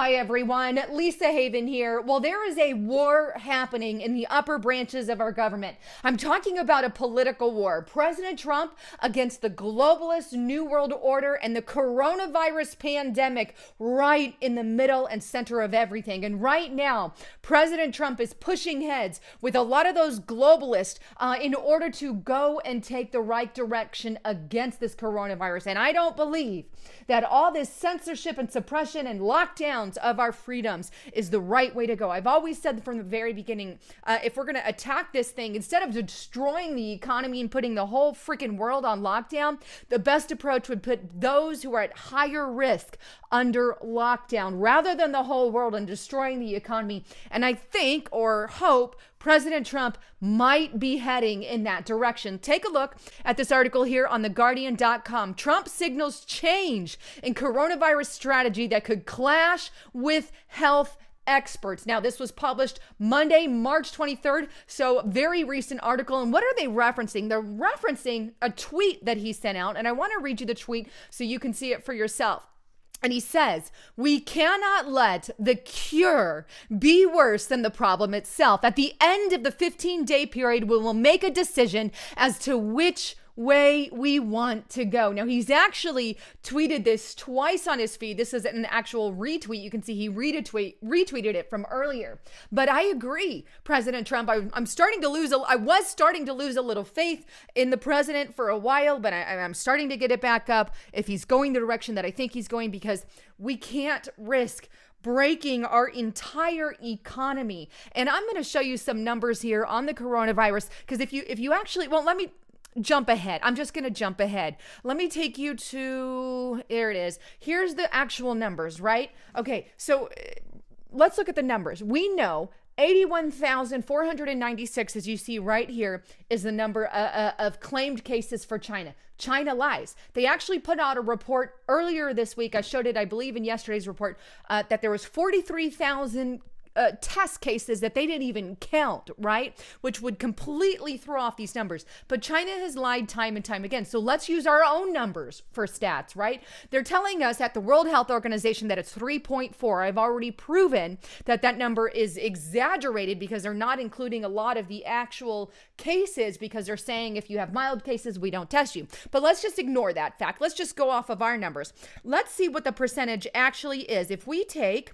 Hi everyone, Lisa Haven here. Well, there is a war happening in the upper branches of our government. I'm talking about a political war. President Trump against the globalist New World Order and the coronavirus pandemic right in the middle and center of everything. And right now, President Trump is pushing heads with a lot of those globalists in order to go and take the right direction against this coronavirus. And I don't believe that all this censorship and suppression and lockdowns of our freedoms is the right way to go. I've always said from the very beginning, if we're going to attack this thing, instead of destroying the economy and putting the whole freaking world on lockdown, the best approach would put those who are at higher risk under lockdown rather than the whole world and destroying the economy. And I think or hope President Trump might be heading in that direction. Take a look at this article here on theguardian.com. Trump signals change in coronavirus strategy that could clash with health experts. Now, this was published Monday, March 23rd, so very recent article. And what are they referencing? They're referencing a tweet that he sent out, and I want to read you the tweet so you can see it for yourself. And he says, "We cannot let the cure be worse than the problem itself. At the end of the 15-day period, we will make a decision as to which way we want to go." Now, he's actually tweeted this twice on his feed. This is an actual retweet. You can see he retweeted it from earlier. But I agree, President Trump. I was starting to lose a little faith in the president for a while, but I'm starting to get it back up if he's going the direction that I think he's going, because we can't risk breaking our entire economy. And I'm going to show you some numbers here on the coronavirus, because if you actually, well, let me jump ahead. I'm just going to jump ahead. Let me take you to, there it is. Here's the actual numbers, right? Okay, so let's look at the numbers. We know 81,496, as you see right here, is the number of claimed cases for China. China lies. They actually put out a report earlier this week. I showed it, I believe, in yesterday's report, that there was 43,000 test cases that they didn't even count, right? Which would completely throw off these numbers. But China has lied time and time again. So let's use our own numbers for stats, right? They're telling us at the World Health Organization that it's 3.4. I've already proven that that number is exaggerated because they're not including a lot of the actual cases, because they're saying if you have mild cases, we don't test you. But let's just ignore that fact. Let's just go off of our numbers. Let's see what the percentage actually is. If we take,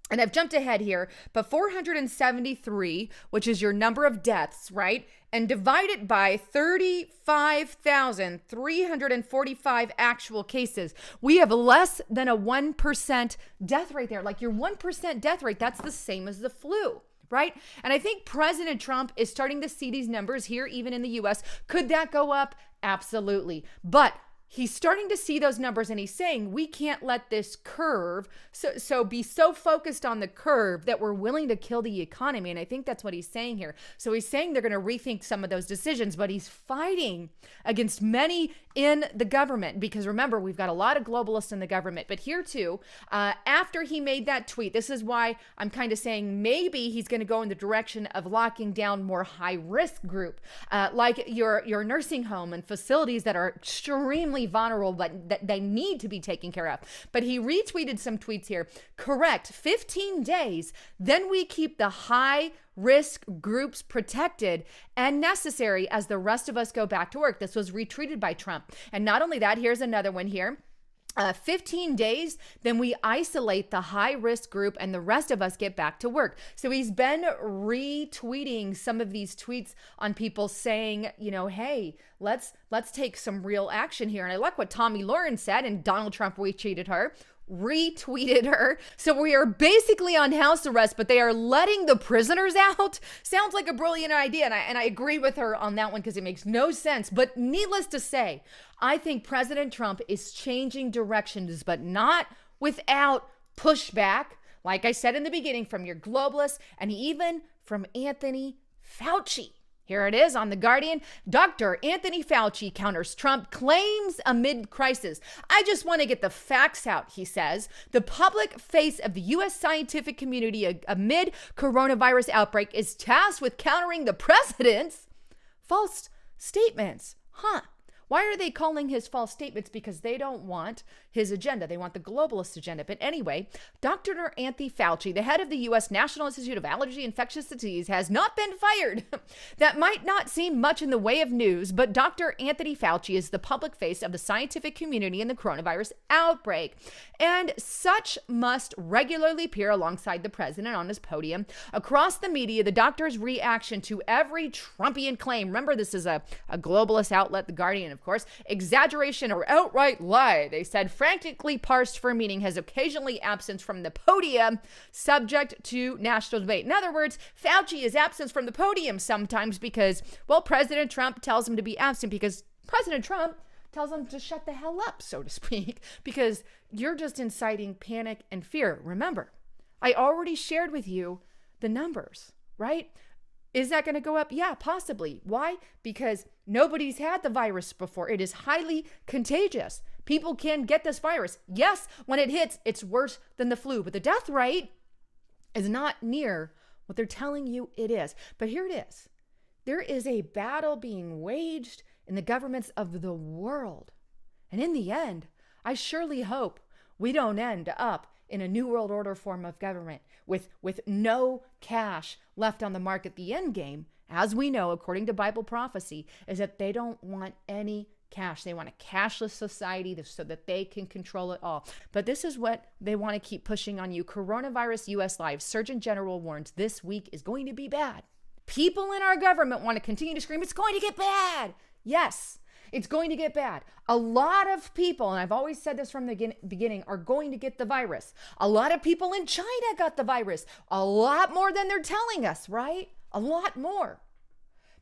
and I've jumped ahead here, but 473, which is your number of deaths, right? And divide it by 35,345 actual cases. We have less than a 1% death rate there. Like your 1% death rate, that's the same as the flu, right? And I think President Trump is starting to see these numbers here, even in the US. Could that go up? Absolutely. But he's starting to see those numbers, and he's saying we can't let this curve so be so focused on the curve that we're willing to kill the economy. And I think that's what he's saying here. So he's saying they're going to rethink some of those decisions, but he's fighting against many in the government, because remember, we've got a lot of globalists in the government. But here too, after he made that tweet, this is why I'm kind of saying maybe he's going to go in the direction of locking down more high risk group, like your nursing home and facilities that are extremely vulnerable, but that they need to be taken care of. But he retweeted some tweets here. Correct. 15 days. Then we keep the high risk groups protected and necessary as the rest of us go back to work. This was retweeted by Trump. And not only that, here's another one here. 15 days, then we isolate the high risk group and the rest of us get back to work. So he's been retweeting some of these tweets on people saying, you know, hey, let's take some real action here. And I like what Tommy Lauren said, and Donald Trump retweeted her. So we are basically on house arrest, but they are letting the prisoners out. Sounds like a brilliant idea. And I agree with her on that one, because it makes no sense. But needless to say, I think President Trump is changing directions, but not without pushback. Like I said in the beginning, from your globalists and even from Anthony Fauci. Here it is on The Guardian. Dr. Anthony Fauci counters Trump claims amid crisis. I just want to get the facts out, he says. The public face of the U.S. scientific community amid coronavirus outbreak is tasked with countering the president's false statements. Why are they calling his false statements? Because they don't want his agenda. They want the globalist agenda. But anyway, Dr. Anthony Fauci, the head of the U.S. National Institute of Allergy and Infectious Disease, has not been fired. That might not seem much in the way of news, but Dr. Anthony Fauci is the public face of the scientific community in the coronavirus outbreak. And such must regularly appear alongside the president on his podium. Across the media, the doctor's reaction to every Trumpian claim, remember this is a globalist outlet, The Guardian, of course, exaggeration or outright lie, they said, frantically parsed for meaning, has occasionally absent from the podium, subject to national debate. In other words, Fauci is absent from the podium sometimes because, well, President Trump tells him to be absent because President Trump tells him to shut the hell up, so to speak, because you're just inciting panic and fear. Remember, I already shared with you the numbers, right? Is that going to go up? Yeah, possibly. Why? Because nobody's had the virus before. It is highly contagious. People can get this virus. Yes, when it hits, it's worse than the flu, but the death rate is not near what they're telling you it is. But here it is. There is a battle being waged in the governments of the world. And in the end, I surely hope we don't end up in a new world order form of government with no cash left on the market. The end game, as we know, according to Bible prophecy, is that they don't want any cash. They want a cashless society so that they can control it all. But this is what they want to keep pushing on you. Coronavirus US Live, Surgeon General warns this week is going to be bad. People in our government want to continue to scream, it's going to get bad. Yes, it's going to get bad. A lot of people, and I've always said this from the beginning, are going to get the virus. A lot of people in China got the virus. A lot more than they're telling us, right? A lot more.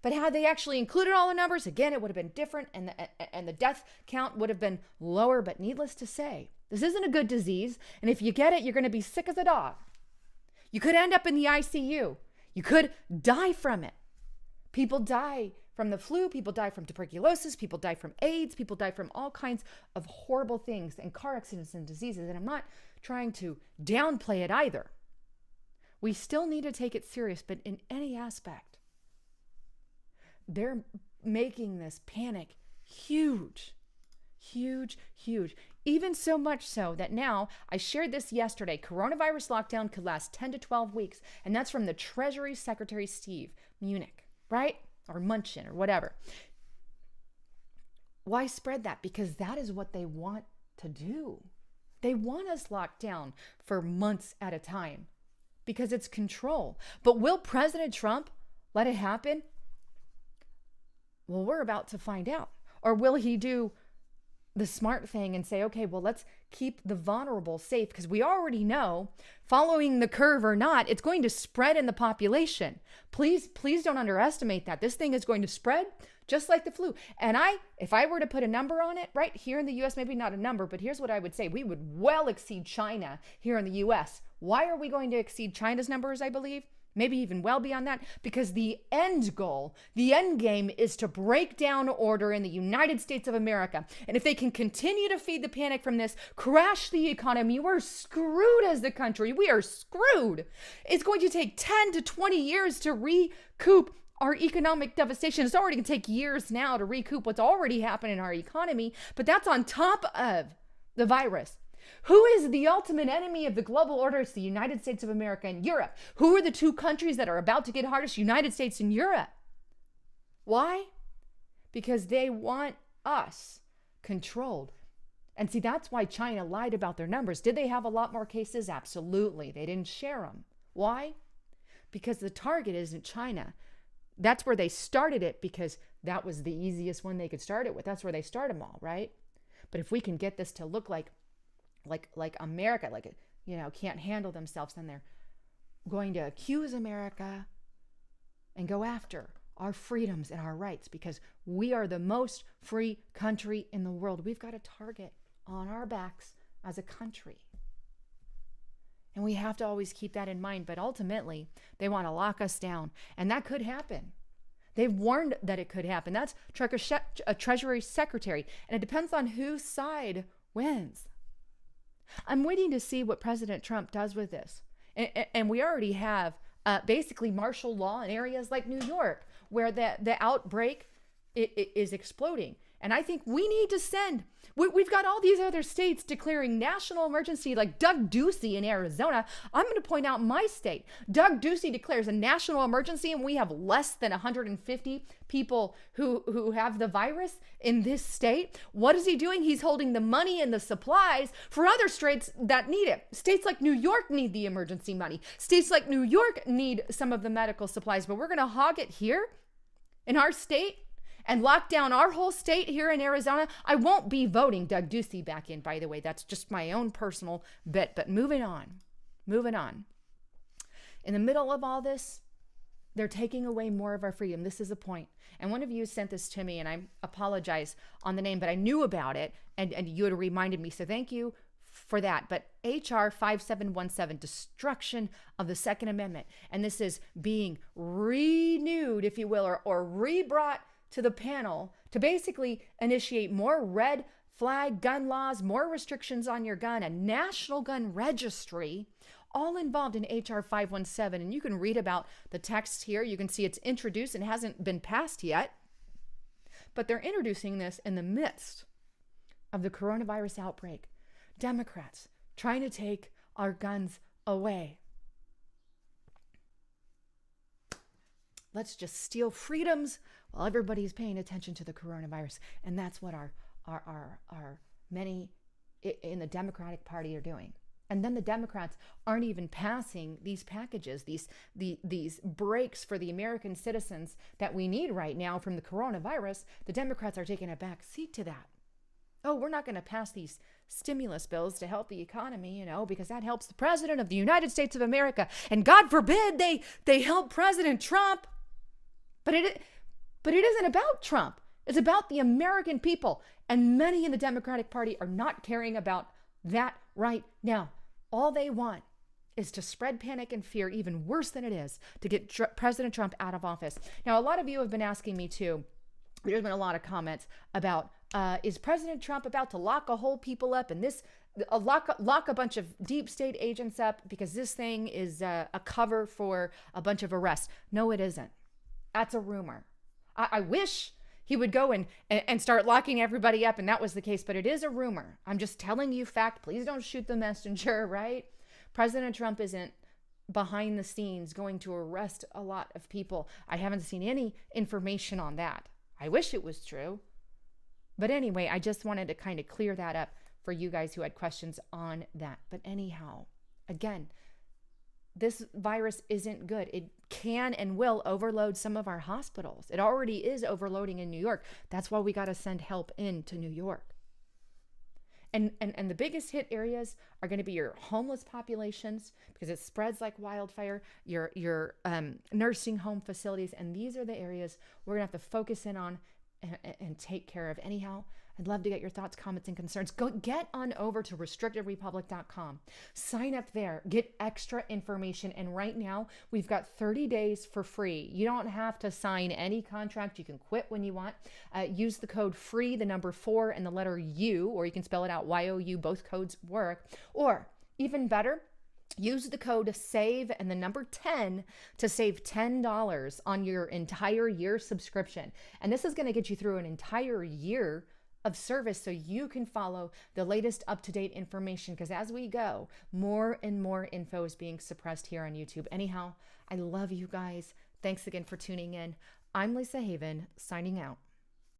But had they actually included all the numbers, again, it would have been different, and the death count would have been lower. But needless to say, this isn't a good disease. And if you get it, you're going to be sick as a dog. You could end up in the ICU. You could die from it. People die from the flu, people die from tuberculosis, people die from AIDS, people die from all kinds of horrible things and car accidents and diseases. And I'm not trying to downplay it either. We still need to take it serious, but in any aspect, they're making this panic huge, huge, huge. Even so much so that now, I shared this yesterday, coronavirus lockdown could last 10 to 12 weeks. And that's from the Treasury Secretary Steve Mnuchin, right? Or Munchin or whatever. Why spread that? Because that is what they want to do. They want us locked down for months at a time because it's control. But will President Trump let it happen? Well, we're about to find out. Or will he do the smart thing and say, okay, well, let's keep the vulnerable safe, because we already know, following the curve or not, it's going to spread in the population. Please don't underestimate that. This thing is going to spread just like the flu. And if I were to put a number on it, right here in the US, maybe not a number, but here's what I would say. We would well exceed China here in the US. Why are we going to exceed China's numbers, I believe? Maybe even well beyond that, because the end goal, the end game is to break down order in the United States of America. And if they can continue to feed the panic from this, crash the economy, we're screwed as the country. We are screwed. It's going to take 10 to 20 years to recoup our economic devastation. It's already going to take years now to recoup what's already happened in our economy, but that's on top of the virus. Who is the ultimate enemy of the global order? It's the United States of America and Europe. Who are the two countries that are about to get hardest? United States and Europe. Why? Because they want us controlled. And see, that's why China lied about their numbers. Did they have a lot more cases? Absolutely. They didn't share them. Why? Because the target isn't China. That's where they started it, because that was the easiest one they could start it with. That's where they start them all, right? But if we can get this to look like America, can't handle themselves, then they're going to accuse America and go after our freedoms and our rights, because we are the most free country in the world. We've got a target on our backs as a country. And we have to always keep that in mind. But ultimately, they want to lock us down. And that could happen. They've warned that it could happen. That's Treasury Secretary. And it depends on whose side wins. I'm waiting to see what President Trump does with this. And we already have basically martial law in areas like New York, where the outbreak is exploding. And I think we need to send, we've got all these other states declaring national emergency, like Doug Ducey in Arizona. I'm going to point out my state. Doug Ducey declares a national emergency, and we have less than 150 people who have the virus in this state. What is he doing? He's holding the money and the supplies for other states that need it. States like New York need the emergency money. States like New York need some of the medical supplies, but we're going to hog it here in our state and lock down our whole state here in Arizona. I won't be voting Doug Ducey back in, by the way. That's just my own personal bit. But moving on. In the middle of all this, they're taking away more of our freedom. This is a point. And one of you sent this to me, and I apologize on the name, but I knew about it, and you had reminded me. So thank you for that. But HR 5717, destruction of the Second Amendment. And this is being renewed, if you will, or re-brought to the panel to basically initiate more red flag gun laws, more restrictions on your gun, a national gun registry, all involved in HR 517. And you can read about the text here. You can see it's introduced and hasn't been passed yet. But they're introducing this in the midst of the coronavirus outbreak. Democrats trying to take our guns away. Let's just steal freedoms while everybody's paying attention to the coronavirus. And that's what our many in the Democratic Party are doing. And then the Democrats aren't even passing these packages, these breaks for the American citizens that we need right now from the coronavirus. The Democrats are taking a back seat to that. Oh, we're not going to pass these stimulus bills to help the economy, because that helps the president of the United States of America. And God forbid they help President Trump. But it isn't about Trump. It's about the American people. And many in the Democratic Party are not caring about that right now. All they want is to spread panic and fear, even worse than it is, to get President Trump out of office. Now, a lot of you have been asking me too. There's been a lot of comments about, is President Trump about to lock a whole people up and lock a bunch of deep state agents up because this thing is a cover for a bunch of arrests? No, it isn't. That's a rumor. I wish he would go and start locking everybody up and that was the case, but it is a rumor. I'm just telling you fact. Please don't shoot the messenger, right? President Trump isn't behind the scenes going to arrest a lot of people. I haven't seen any information on that. I wish it was true. But anyway, I just wanted to kind of clear that up for you guys who had questions on that. But anyhow, again, this virus isn't good. It can and will overload some of our hospitals. It already is overloading in New York. That's why we got to send help into New York. And the biggest hit areas are going to be your homeless populations because it spreads like wildfire, your nursing home facilities. And these are the areas we're going to have to focus in on and take care of. Anyhow, I'd love to get your thoughts, comments, and concerns. Go get on over to restrictedrepublic.com. Sign up there. Get extra information. And right now, we've got 30 days for free. You don't have to sign any contract. You can quit when you want. Use the code FREE, the number 4 and the letter U, or you can spell it out YOU. Both codes work. Or even better, use the code SAVE and the number 10 to save $10 on your entire year subscription. And this is going to get you through an entire year of service so you can follow the latest up-to-date information, because as we go, more and more info is being suppressed here on YouTube. Anyhow, I love you guys. Thanks again for tuning in. I'm Lisa Haven, signing out.